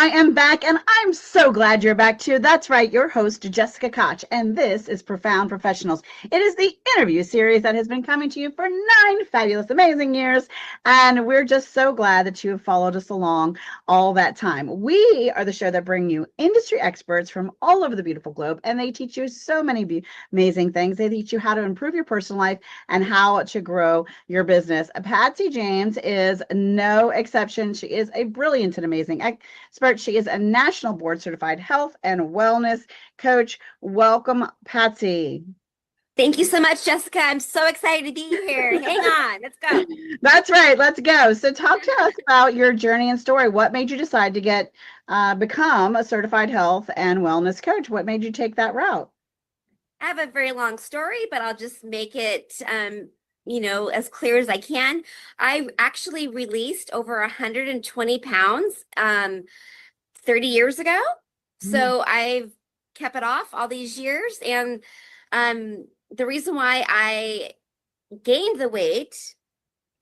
I am back, and I'm so glad you're back too. That's right, your host, Jessica Koch, and this is Profound Professionals. It is the interview series that has been coming to you for 9 fabulous, amazing years, and we're just so glad that you have followed us along all that time. We are the show that bring you industry experts from all over the beautiful globe, and they teach you so many amazing things. They teach you how to improve your personal life and how to grow your business. Patsy James is no exception. She is a brilliant and amazing expert. She is a national board certified health and wellness coach. Welcome, Patsy. Thank you so much, Jessica. I'm so excited to be here. Hang on, let's go. That's right. Let's go. So talk to us about your journey and story. What made you decide to become a certified health and wellness coach? What made you take that route? I have a very long story, but I'll just make it as clear as I can. I actually released over 120 pounds 30 years ago. So I've kept it off all these years. And the reason why I gained the weight,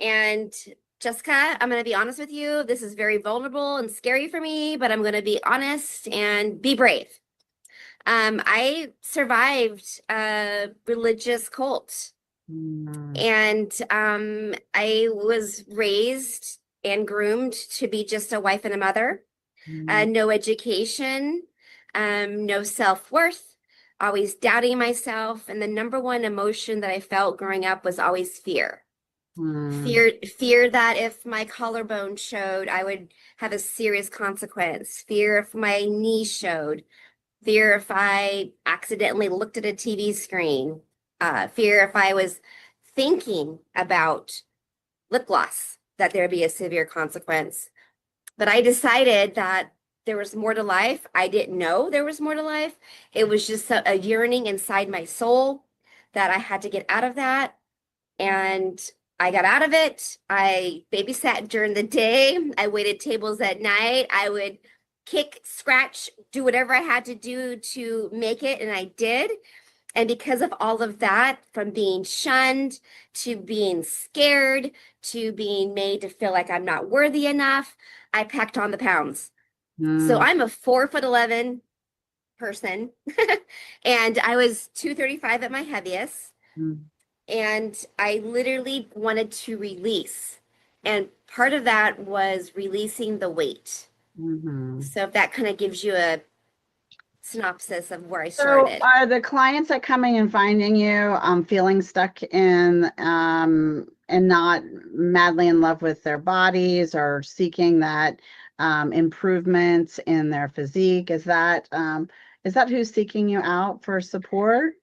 and Jessica, I'm going to be honest with you, this is very vulnerable and scary for me, but I'm going to be honest and be brave. I survived a religious cult. And I was raised and groomed to be just a wife and a mother. No education, no self-worth, always doubting myself. And the number one emotion that I felt growing up was always fear. Fear that if my collarbone showed, I would have a serious consequence. Fear if my knee showed. Fear if I accidentally looked at a TV screen. Fear if I was thinking about lip gloss, that there'd be a severe consequence. But I decided that there was more to life. I didn't know there was more to life. It was just a yearning inside my soul that I had to get out of that. And I got out of it. I babysat during the day. I waited tables at night. I would kick, scratch, do whatever I had to do to make it. And I did. And because of all of that, from being shunned to being scared to being made to feel like I'm not worthy enough, I packed on the pounds. So I'm a 4'11" person and I was 235 at my heaviest. And I literally wanted to release. And part of that was releasing the weight. So if that kind of gives you a synopsis of where I started. So are the clients that coming and finding you feeling stuck in and not madly in love with their bodies or seeking that improvements in their physique? Is that who's seeking you out for support?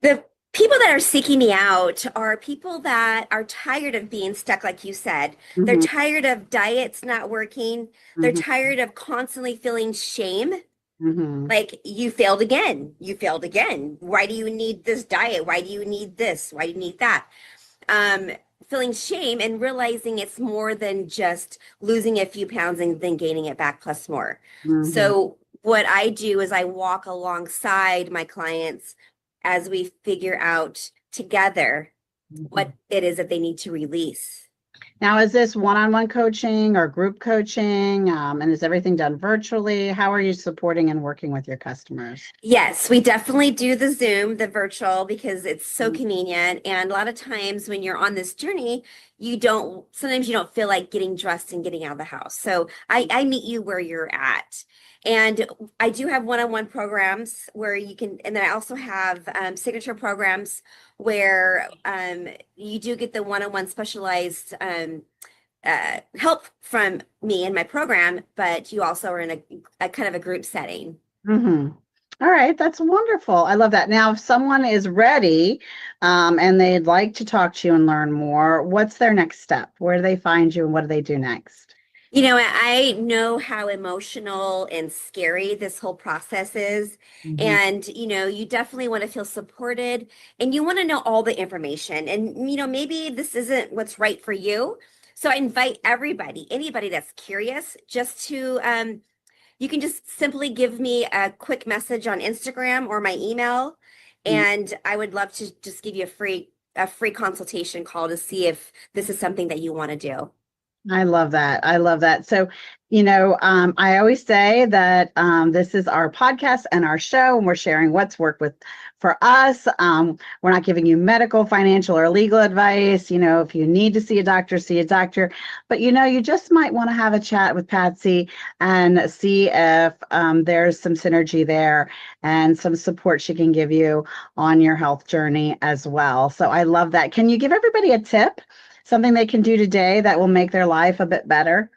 The people that are seeking me out are people that are tired of being stuck, like you said. They're tired of diets not working. They're tired of constantly feeling shame. Like, you failed again. You failed again. Why do you need this diet? Why do you need this? Why do you need that? Feeling shame and realizing it's more than just losing a few pounds and then gaining it back plus more. So what I do is I walk alongside my clients as we figure out together what it is that they need to release. Now, is this one-on-one coaching or group coaching? And is everything done virtually? How are you supporting and working with your customers? Yes, we definitely do the Zoom, the virtual, because it's so convenient. And a lot of times when you're on this journey, sometimes you don't feel like getting dressed and getting out of the house. So I meet you where you're at. And I do have one-on-one programs where you can, and then I also have signature programs where you do get the one-on-one specialized help from me in my program, but you also are in a kind of a group setting. All right, that's wonderful. I love that. Now, if someone is ready and they'd like to talk to you and learn more, what's their next step? Where do they find you and what do they do next? You know, I know how emotional and scary this whole process is. And, you definitely want to feel supported and you want to know all the information. And, maybe this isn't what's right for you. So I invite anybody that's curious, just to, you can just simply give me a quick message on Instagram or my email. And I would love to just give you a free consultation call to see if this is something that you want to do. I love that. I love that. So, I always say that this is our podcast and our show, and we're sharing what's worked with for us. We're not giving you medical, financial, or legal advice. If you need to see a doctor, see a doctor. But you just might want to have a chat with Patsy and see if there's some synergy there and some support she can give you on your health journey as well. So I love that. Can you give everybody a tip? Something they can do today that will make their life a bit better?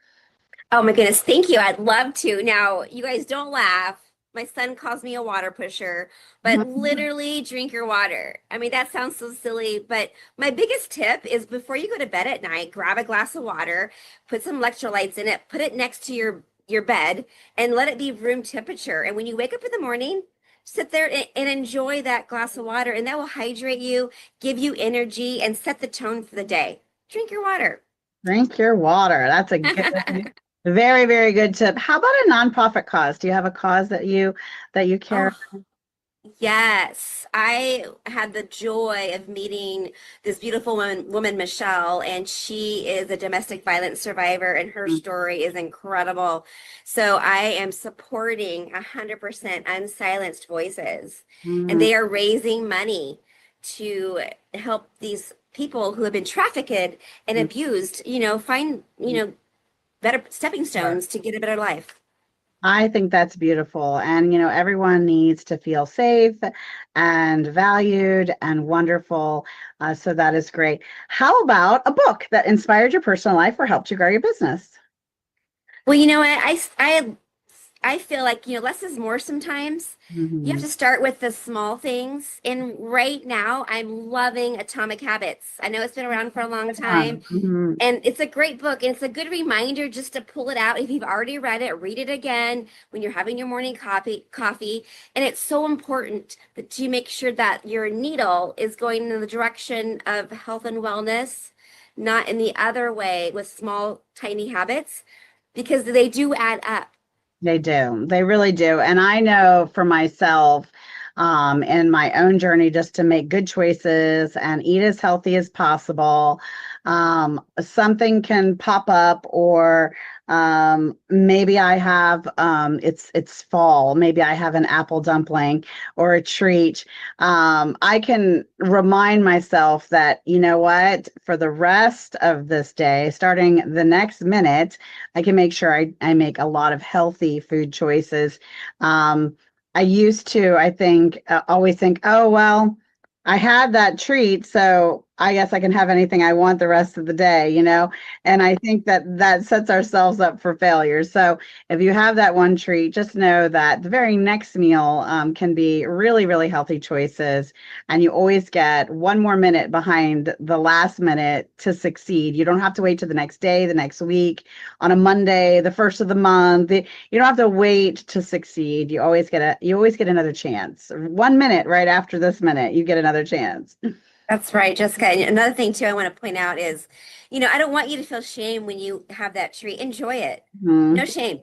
Oh my goodness, thank you. I'd love to. Now, you guys don't laugh. My son calls me a water pusher, but literally drink your water. I mean, that sounds so silly, but my biggest tip is before you go to bed at night, grab a glass of water, put some electrolytes in it, put it next to your bed, and let it be room temperature. And when you wake up in the morning, sit there and enjoy that glass of water, and that will hydrate you, give you energy, and set the tone for the day. Drink your water. Drink your water. That's a good, very, very good tip. How about a nonprofit cause? Do you have a cause that you care? Oh, yes, I had the joy of meeting this beautiful woman, Michelle, and she is a domestic violence survivor, and her story is incredible. So I am supporting 100% Unsilenced Voices, and Mhm. they are raising money to help these people who have been trafficked and abused, find, better stepping stones to get a better life. I think that's beautiful. And, everyone needs to feel safe and valued and wonderful. So that is great. How about a book that inspired your personal life or helped you grow your business? Well, you know what? I feel like, less is more sometimes. You have Mhm. to start with the small things. And right now, I'm loving Atomic Habits. I know it's been around for a long time, Mhm. and it's a great book. And it's a good reminder just to pull it out. If you've already read it, read it again when you're having your morning coffee. And it's so important that you make sure that your needle is going in the direction of health and wellness, not in the other way with small, tiny habits, because they do add up. They do. They really do. And I know for myself, in my own journey, just to make good choices and eat as healthy as possible, something can pop up, or maybe I have it's fall. Maybe I have an apple dumpling or a treat. I can remind myself that, you know what, for the rest of this day, starting the next minute, I can make sure I make a lot of healthy food choices. I used to, I think, always think, oh, well, I had that treat, so I guess I can have anything I want the rest of the day. And I think that that sets ourselves up for failure. So if you have that one treat, just know that the very next meal can be really, really healthy choices. And you always get one more minute behind the last minute to succeed. You don't have to wait to the next day, the next week, on a Monday, the first of the month. You don't have to wait to succeed. You always get another chance. 1 minute right after this minute, you get another chance. That's right, Jessica. And another thing too I want to point out is, I don't want you to feel shame when you have that treat. Enjoy it. Mhm. No shame.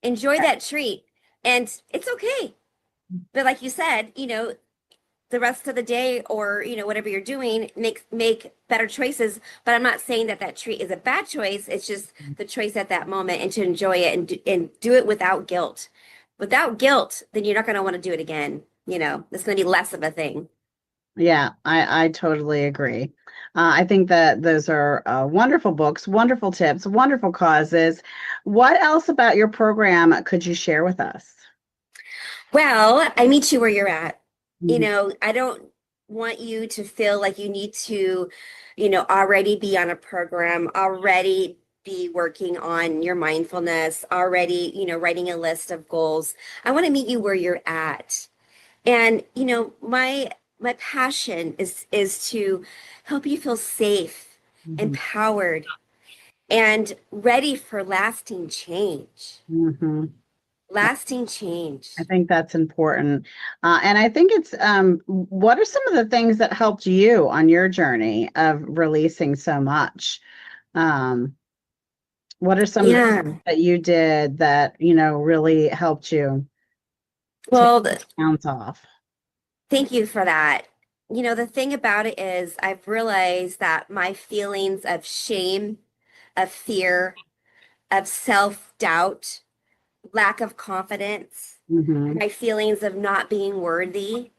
Enjoy that treat. And it's okay. But like you said, the rest of the day or, whatever you're doing, make better choices. But I'm not saying that that treat is a bad choice. It's just the choice at that moment and to enjoy it and do it without guilt. Without guilt, then you're not going to want to do it again. It's going to be less of a thing. Yeah, I totally agree. I think that those are wonderful books, wonderful tips, wonderful causes. What else about your program could you share with us? Well, I meet you where you're at. Mhm. I don't want you to feel like you need to, already be on a program, already be working on your mindfulness, already, writing a list of goals. I want to meet you where you're at. And, my passion is to help you feel safe, Mhm. empowered, and ready for lasting change. Mhm. Lasting I change. think that's important. And I think what are some of the things that helped you on your journey of releasing so much? Um, what are some of the Yeah. that you did that, really helped you take Well, the pounds off? thank you for that. The thing about it is I've realized that my feelings of shame of fear, of self-doubt, lack of confidence, Mm-hmm. my feelings of not being worthy.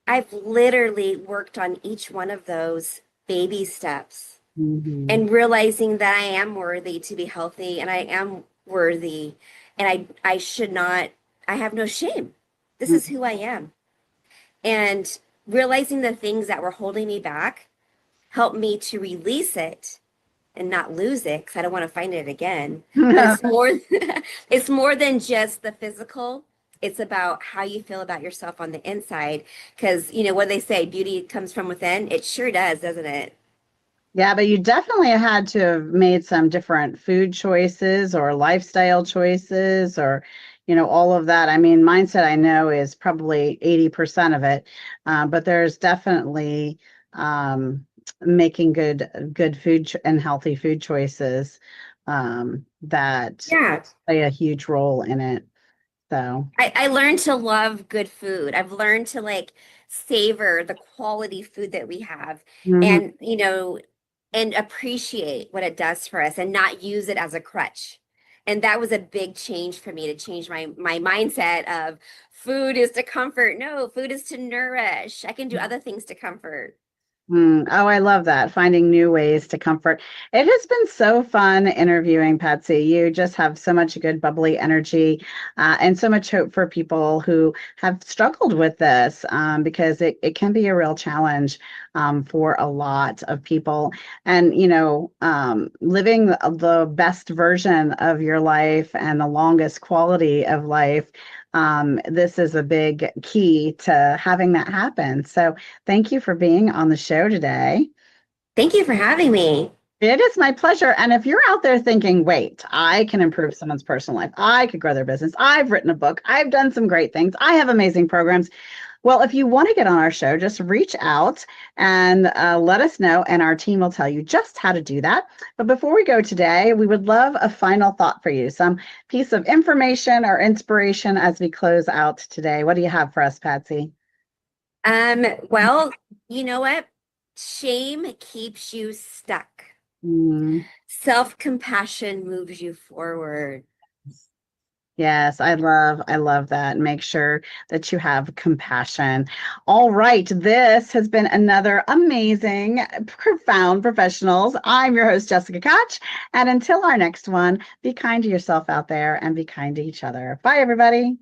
I've literally worked on each one of those baby steps Mm-hmm. and realizing that I am worthy to be healthy and I am worthy and I should not, I have no shame. This is who I am. And realizing the things that were holding me back helped me to release it and not lose it because I don't want to find it again. But it's more it's more than just the physical. It's about how you feel about yourself on the inside. Because you know what they say, beauty comes from within. It sure does, doesn't it? Yeah, but you definitely had to have made some different food choices or lifestyle choices or, all of that. I mean, mindset I know is probably 80% of it, but there's definitely making good food and healthy food choices that Yeah. play a huge role in it. So, I learned to love good food. I've learned to like savor the quality food that we have mhm. and, and appreciate what it does for us and not use it as a crutch. And that was a big change for me to change my mindset of food is to comfort. No, food is to nourish. I can do other things to comfort. Oh, I love that. Finding new ways to comfort. It has been so fun interviewing Patsy. You just have so much good, bubbly energy and so much hope for people who have struggled with this because it can be a real challenge for a lot of people. And, living the best version of your life and the longest quality of life. This is a big key to having that happen. So, thank you for being on the show today. Thank you for having me. It is my pleasure. And if you're out there thinking, wait, I can improve someone's personal life, I could grow their business, I've written a book, I've done some great things, I have amazing programs. Well, if you want to get on our show, just reach out and let us know, and our team will tell you just how to do that. But before we go today, we would love a final thought for you, some piece of information or inspiration as we close out today. What do you have for us, Patsy? Well, you know what? Shame keeps you stuck. Mm. Self-compassion moves you forward. Yes, I love that. Make sure that you have compassion. All right, this has been another amazing, profound professionals. I'm your host, Jessica Koch, and until our next one, be kind to yourself out there and be kind to each other. Bye, everybody.